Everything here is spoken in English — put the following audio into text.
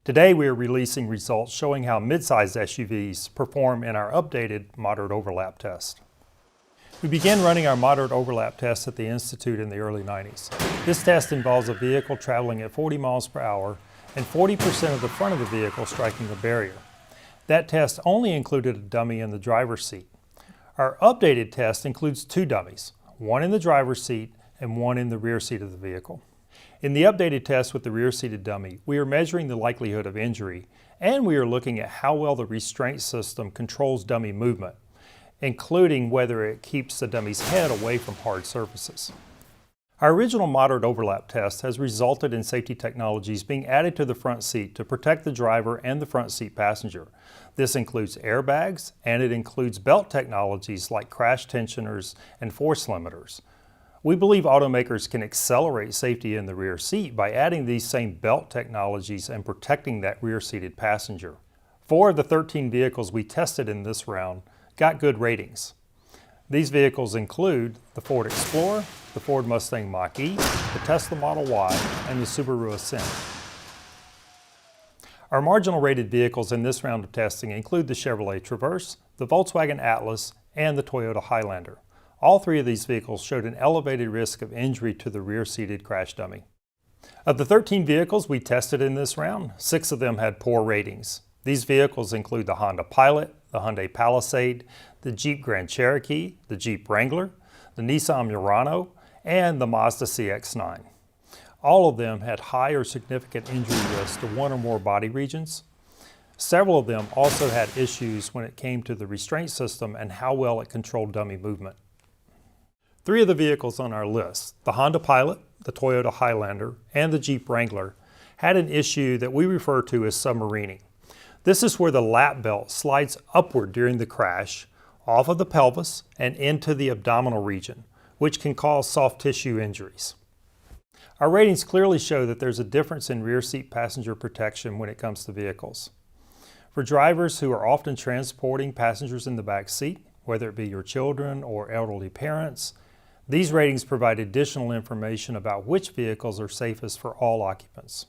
Today we are releasing results showing how midsize SUVs perform in our updated moderate overlap test. We began running our moderate overlap test at the Institute in the early 90s. This test involves a vehicle traveling at 40 miles per hour and 40% of the front of the vehicle striking a barrier. That test only included a dummy in the driver's seat. Our updated test includes two dummies, one in the driver's seat and one in the rear seat of the vehicle. In the updated test with the rear-seated dummy, we are measuring the likelihood of injury, and we are looking at how well the restraint system controls dummy movement, including whether it keeps the dummy's head away from hard surfaces. Our original moderate overlap test has resulted in safety technologies being added to the front seat to protect the driver and the front seat passenger. This includes airbags, and it includes belt technologies like crash tensioners and force limiters. We believe automakers can accelerate safety in the rear seat by adding these same belt technologies and protecting that rear-seated passenger. 4 of the 13 vehicles we tested in this round got good ratings. These vehicles include the Ford Explorer, the Ford Mustang Mach-E, the Tesla Model Y, and the Subaru Ascent. Our marginal rated vehicles in this round of testing include the Chevrolet Traverse, the Volkswagen Atlas, and the Toyota Highlander. All 3 of these vehicles showed an elevated risk of injury to the rear-seated crash dummy. Of the 13 vehicles we tested in this round, 6 of them had poor ratings. These vehicles include the Honda Pilot, the Hyundai Palisade, the Jeep Grand Cherokee, the Jeep Wrangler, the Nissan Murano, and the Mazda CX-9. All of them had high or significant injury risk to one or more body regions. Several of them also had issues when it came to the restraint system and how well it controlled dummy movement. 3 of the vehicles on our list, the Honda Pilot, the Toyota Highlander, and the Jeep Wrangler, had an issue that we refer to as submarining. This is where the lap belt slides upward during the crash, off of the pelvis and into the abdominal region, which can cause soft tissue injuries. Our ratings clearly show that there's a difference in rear seat passenger protection when it comes to vehicles. For drivers who are often transporting passengers in the back seat, whether it be your children or elderly parents, these ratings provide additional information about which vehicles are safest for all occupants.